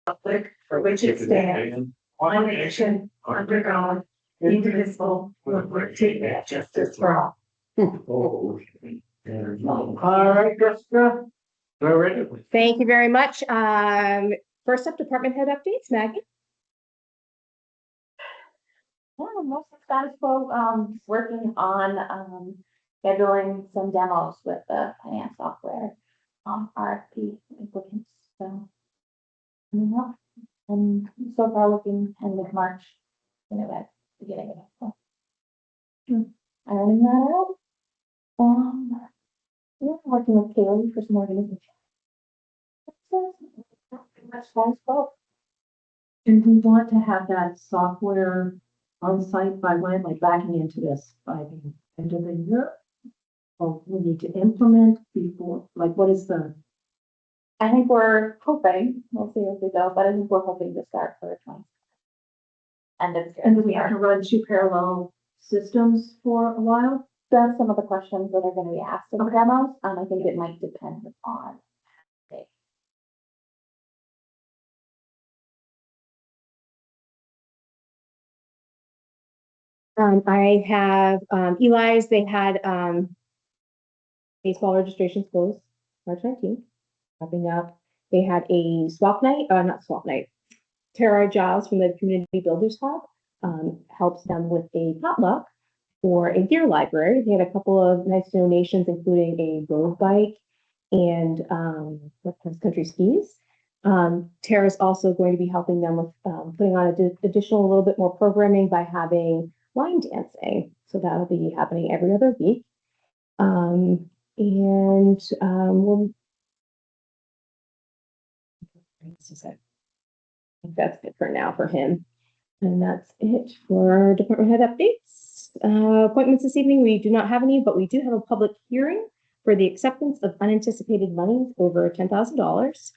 republic for which it stands, one nation, under God, indivisible, with liberty and justice for all. All right, Jessica, we're ready. Thank you very much. First up, department head updates, Maggie. Yeah, most of status quo, working on scheduling some demos with the finance software, RFP applicants. So, and so far looking end of March, at the beginning of April. Ironing that out. Yeah, working with Kaylee for some organization. Pretty much status quo. And we want to have that software on site by when, like backing into this by the end of the year? Or we need to implement before, like what is the? I think we're hoping, we'll see as we go, but I think we're hoping to start for 20. End of year. And do we have to run two parallel systems for a while? That's some of the questions that are going to be asked in the demos. I think it might depend on. I have Eli's. They had baseball registrations closed March 19th. Wrapping up. They had a swap night, not swap night. Tara Giles from the Community Builders Hub helps them with a potluck for a gear library. They had a couple of nice donations, including a road bike and cross country skis. Tara's also going to be helping them with putting on additional, a little bit more programming by having line dancing. So that'll be happening every other week. I think that's it for now for him. And that's it for department head updates. Appointments this evening, we do not have any, but we do have a public hearing for the acceptance of unanticipated monies over $10,000.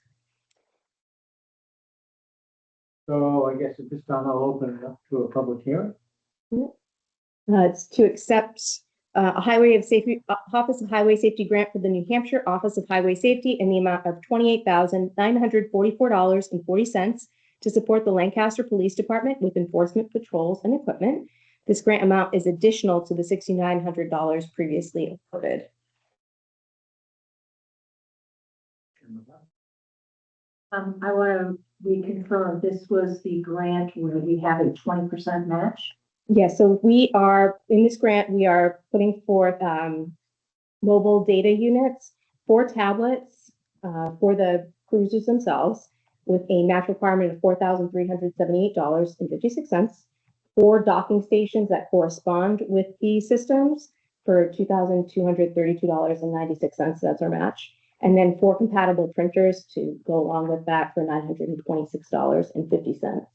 So I guess at this time I'll open it up to a public hearing. It's to accept a Office of Highway Safety grant for the New Hampshire Office of Highway Safety in the amount of $28,944.40 to support the Lancaster Police Department with enforcement patrols and equipment. This grant amount is additional to the $6,900 previously awarded. I want to reconfirm, this was the grant where we have a 20% match. Yeah, so we are, in this grant, we are putting forth mobile data units, 4 tablets for the cruisers themselves, with a match requirement of $4,378.56, 4 docking stations that correspond with the systems for $2,232.96. That's our match. And then 4 compatible printers to go along with that for $926.50.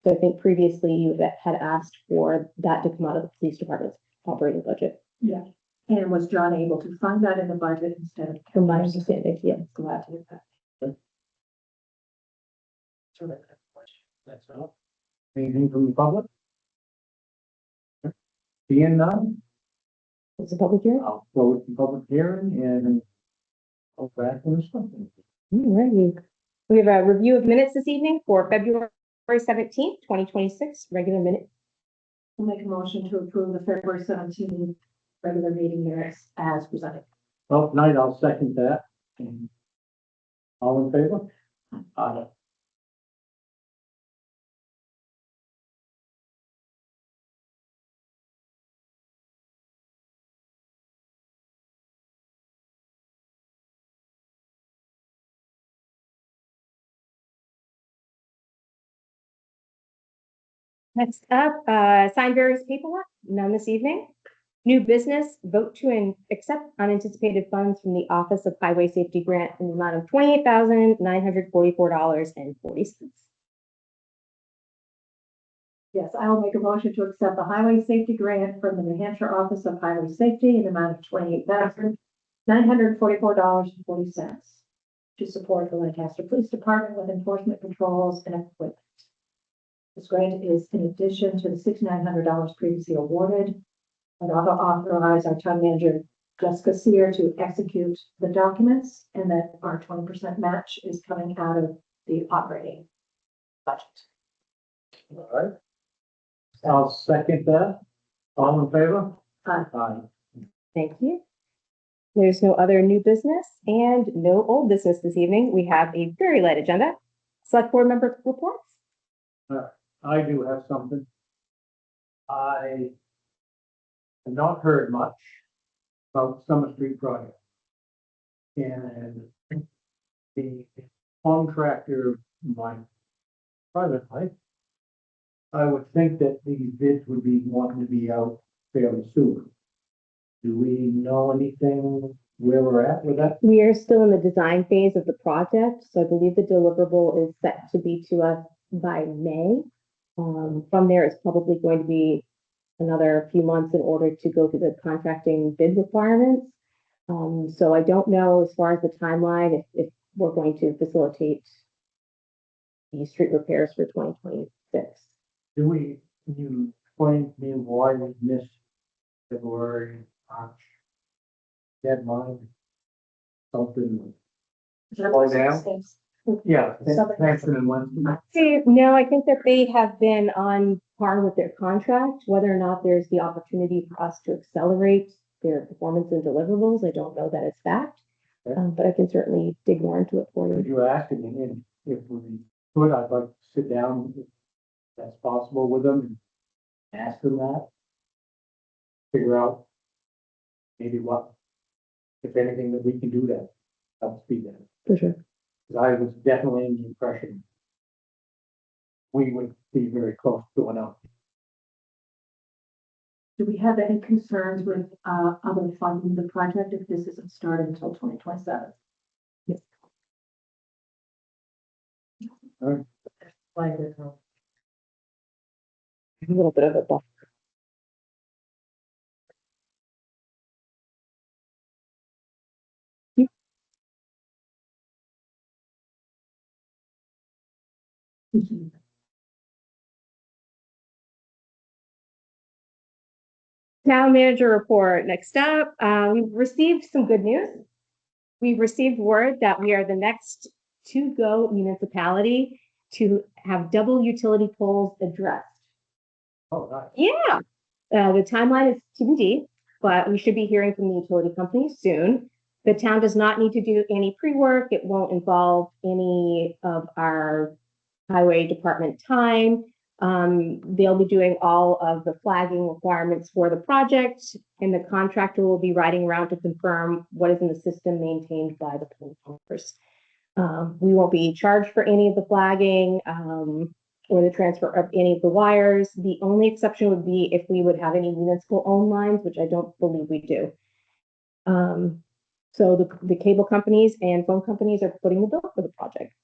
So I think previously you had asked for that to come out of the police department's operating budget. Yeah. And was John able to fund that in the budget instead of? From my understanding, yes. Glad to hear that. That's all. Anything from the public? Being none, It's a public hearing. I'll close the public hearing and go back to the something. Alrighty. We have a review of minutes this evening for February 17th, 2026, regular minute. I'll make a motion to approve the February 17th regular meeting minutes as presented. Well, tonight I'll second that. All in favor? Aye. Next up, sign various paperwork, none this evening. New business, vote to accept unanticipated funds from the Office of Highway Safety grant in the amount of $28,944.40. Yes, I will make a motion to accept the highway safety grant from the New Hampshire Office of Highway Safety in the amount of $28,944.40 to support the Lancaster Police Department with enforcement patrols and equipment. This grant is in addition to the $6,900 previously awarded. And also authorize our town manager, Jessica Sear, to execute the documents, and that our 20% match is coming out of the operating budget. All right. I'll second that. All in favor? Aye. Thank you. There's no other new business and no old business this evening. We have a very light agenda. Select board member reports. I do have something. I have not heard much about Summer Street project. And the contractor, my private life, I would think that these bids would be wanting to be out fairly soon. Do we know anything where we're at with that? We are still in the design phase of the project, so I believe the deliverable is set to be to us by May. From there, it's probably going to be another few months in order to go through the contracting bid requirements. So I don't know as far as the timeline, if we're going to facilitate the street repairs for 2026. Can you explain to me why we missed February, March deadline? Something, Slow down. yeah, Hanson and Winston. No, I think that they have been on par with their contract. Whether or not there's the opportunity for us to accelerate their performance and deliverables, I don't know that it's fact. Okay. But I can certainly dig more into it for If you. you ask me, and if we could, I'd like to sit down, if that's possible, with them and ask them that. Figure out maybe what, if anything, that we can do to help speed that. For sure. Because I was definitely in the impression we would be very close to going out. Do we have any concerns with, other funding the project if this isn't started until 2027? Yes. All right. Like this, huh? A little bit of a buffer. Town manager report. Next up, we've received some good news. We've received word that we are the next to-go municipality to have double utility poles addressed. Oh, nice. Yeah, the timeline is TBD, but we should be hearing from the utility company soon. The town does not need to do any pre-work. It won't involve any of our highway department time. They'll be doing all of the flagging requirements for the project, and the contractor will be riding around to confirm what is in the system maintained by the pole owners. We won't be charged for any of the flagging, or the transfer of any of the wires. The only exception would be if we would have any municipal owned lines, which I don't believe we do. So the cable companies and phone companies are putting the bill for the project.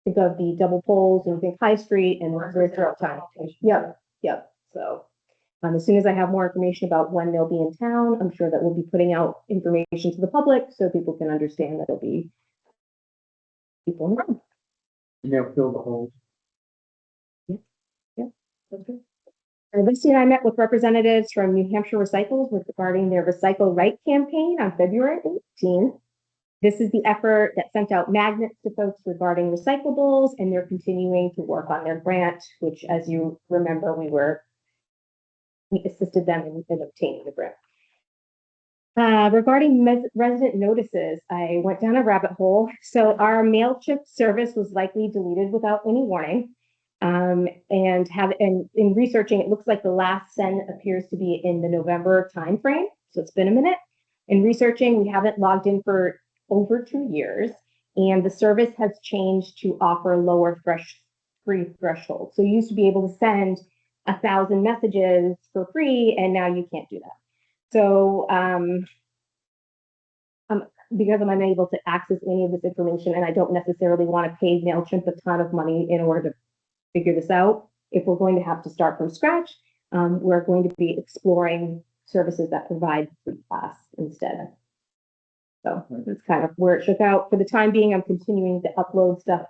Think of the double poles and think High Street and we're throughout town. Yep. So as soon as I have more information about when they'll be in town, I'm sure that we'll be putting out information to the public so people can understand that there'll be people in the room. And they'll fill the holes. Okay. This year I met with representatives from New Hampshire Recycles regarding their Recycle Right campaign on February 18th. This is the effort that sent out magnets to folks regarding recyclables, and they're continuing to work on their grant, which, as you remember, we assisted them in obtaining the grant. Regarding resident notices, I went down a rabbit hole. So our MailChimp service was likely deleted without any warning. And in researching, it looks like the last send appears to be in the November timeframe. So it's been a minute. In researching, we haven't logged in for over 2 years, and the service has changed to offer lower free threshold. So you used to be able to send 1,000 messages for free, and now you can't do that. So because I'm unable to access any of this information, and I don't necessarily want to pay MailChimp a ton of money in order to figure this out. If we're going to have to start from scratch, we're going to be exploring services that provide free class instead. So that's kind of where it shook out. For the time being, I'm continuing to upload stuff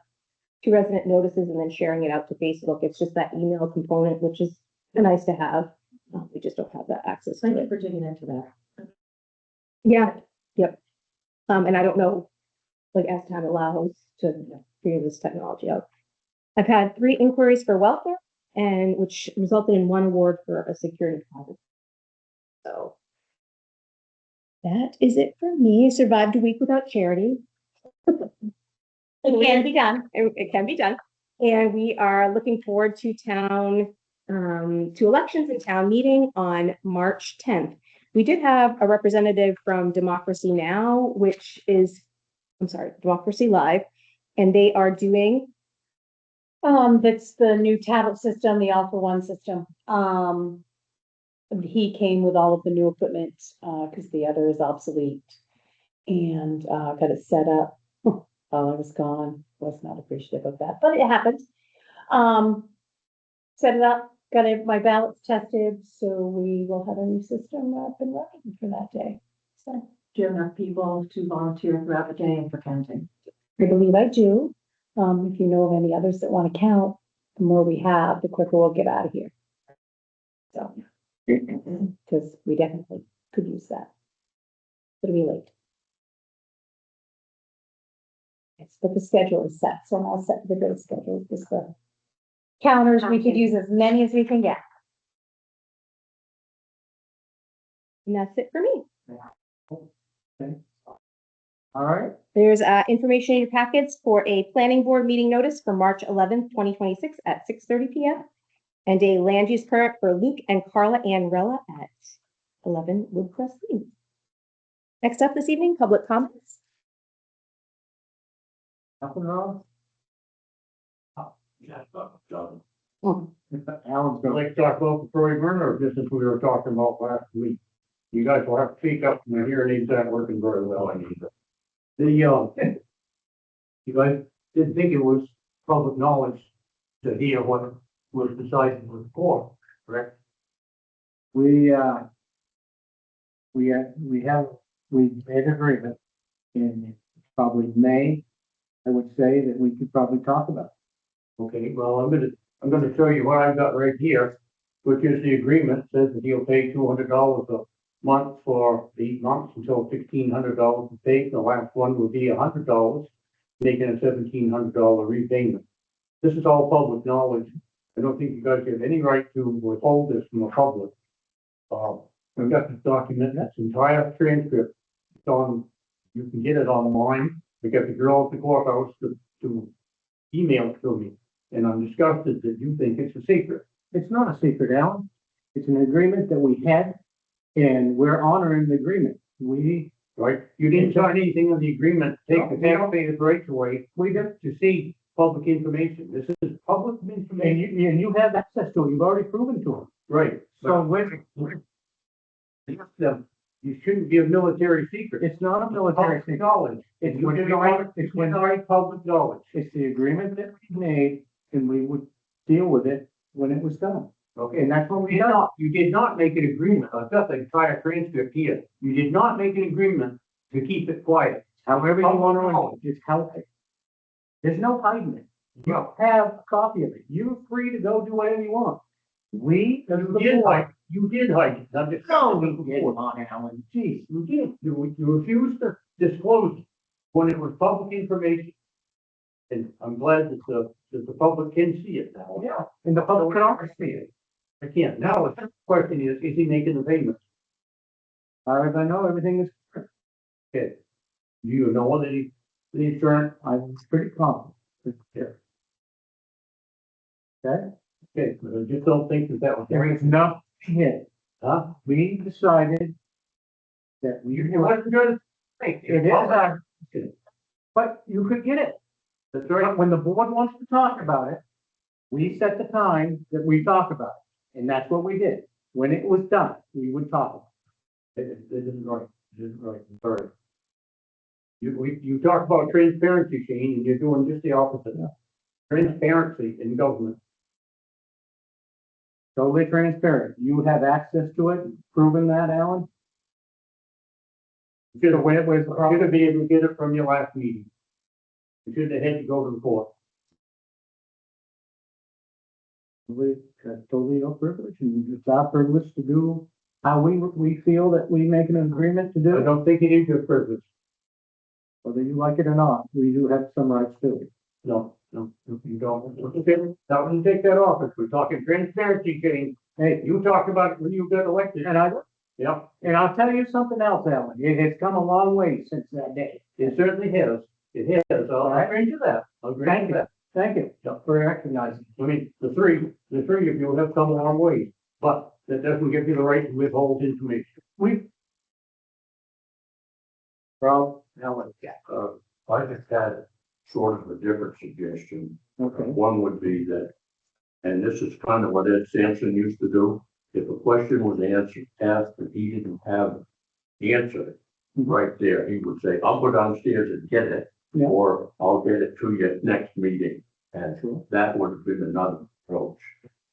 to resident notices and then sharing it out to Facebook. It's just that email component, which is nice to have. We just don't have that access to Thank you it. for digging into that. Yeah, yep. And I don't know, like as time allows to figure this technology out. I've had 3 inquiries for welfare, and which resulted in 1 award for a security deposit. So that is it for me. I survived a week without charity. It can be done. It can be done. And we are looking forward to to elections and town meeting on March 10th. We did have a representative from Democracy Now, Democracy Live, and they are doing, That's the new tablet system, the All for One system. He came with all of the new equipment, because the other is obsolete. And, got it set up while I was gone. Was not appreciative of that, but it happened. Set it up, my ballots tested, so we will have a new system up and running for that day. So, do you have enough people to volunteer throughout the day and for counting? I believe I do. If you know of any others that want to count, the more we have, the quicker we'll get out of here. So, because we definitely could use that. It'll be late. Yes, but the schedule is set, so I'm all set for the good schedule, just the counters, we could use as many as we can get. and that's it for me. All right, There's information in your packets for a planning board meeting notice for March 11th, 2026 at 6:30 p.m. and a land use permit for Luke and Carla Ann Rella at 11 Woodcrest Lane. Next up this evening, public comments. nothing wrong? Yeah, John. Alan's gonna like to talk about the Troy burner, or just as we were talking about last week. You guys will have to speak up, and my hearing aids aren't working very well, I need it. You guys didn't think it was public knowledge to hear what was decided before, correct? We made an agreement in probably May, I would say, that we could probably talk about. Okay, well, I'm gonna show you what I've got right here, which is the agreement, says that he'll pay $200 a month for 8 months until $1,600 is paid. The last one will be $100, making a $1,700 repayment. This is all public knowledge. I don't think you guys have any right to withhold this from the public. I've got this document, that's entire transcript. It's on, you can get it online. We got the girl at the courthouse to email it to me. And I'm disgusted that you think it's a secret. It's not a secret, Alan. It's an agreement that we had, and we're honoring the agreement. Right? You didn't sign anything on the agreement, to take the taxpayers' rights away. We got to see public information. This is public information. And you have access to it. You've already proven to them. Right. So You shouldn't be a military secret. it's not a military Public secret. knowledge. It's You when we deny, want- it's when- deny public knowledge. It's the agreement that we made, and we would deal with it when it was done. Okay, And that's what we you done. did not make an agreement. I've got the entire transcript here. You did not make an agreement to keep it quiet. However you want to, it's how, there's no hiding it. You have a copy of it. You're free to go do whatever you want. We, as the board, You did hide it. I'm just. no, we did on Alan. Geez, You did. You refused to disclose it when it was public information. And I'm glad that the public can see it now. yeah, and the public can always see it. I can't. Now, the question is he making the payments? As far as I know, everything is, Okay. Do you know that the insurance? I'm pretty confident. Yeah. Okay? Okay, but I just don't think that was. There is no hit. Huh? We decided that we You were, wasn't gonna. it is, but you could get it. That's But right. when the board wants to talk about it, we set the time that we talk about it. And that's what we did. When it was done, we would talk. It isn't right. It isn't right. I'm sorry. You talk about transparency, Shane, and you're doing just the opposite. Transparency in government. Totally transparent. You have access to it, proven that, Alan? You should when it was, have been able to get it from your last meeting. You should have had to go to the court. that's totally your privilege, and it's our privilege to do how we feel that we make an agreement to I do, don't think it is your privilege. whether you like it or not. We do have some rights to it. No. No, you don't. Okay, that wouldn't take that off. If we're talking transparency, Jane, hey, you talked about it when you got elected. And I, Yep, and I'll tell you something else, Alan, it has come a long way since that day. it certainly has. It has. I'll grant you that. I'll grant Thank you you, that. thank you for recognizing. I mean, the three of you have come a long way, but that doesn't give you the right to withhold information. Well, Alan, yeah, I just had sort of a different suggestion. okay, One would be that, and this is kind of what Ed Sampson used to do. If a question was asked and he didn't have the answer right there, he would say, I'll go downstairs and get it. Yeah. Or I'll get it to you next meeting. And Sure. that would have been another approach.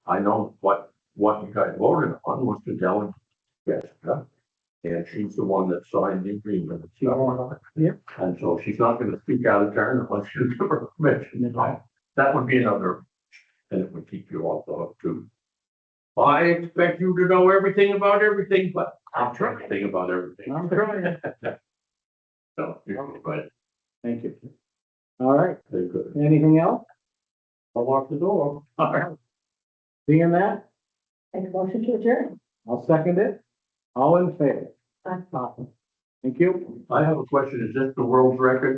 I know what you guys voted on was to delegate Jessica. And she's the one that signed the agreement. and stuff. Yeah. And so she's not gonna speak out of turn unless you give her permission. So that would be another, and it would keep you off the hook too. I expect you to know everything about everything, but I'm trying to think about everything. I'm trying. So, but Thank you. All right, they're good. anything else? I'll lock the door. All right. Seeing that, Make a motion to adjourn. I'll second it. All in favor? Aye. Thank you. I have a question. Is this the world's record?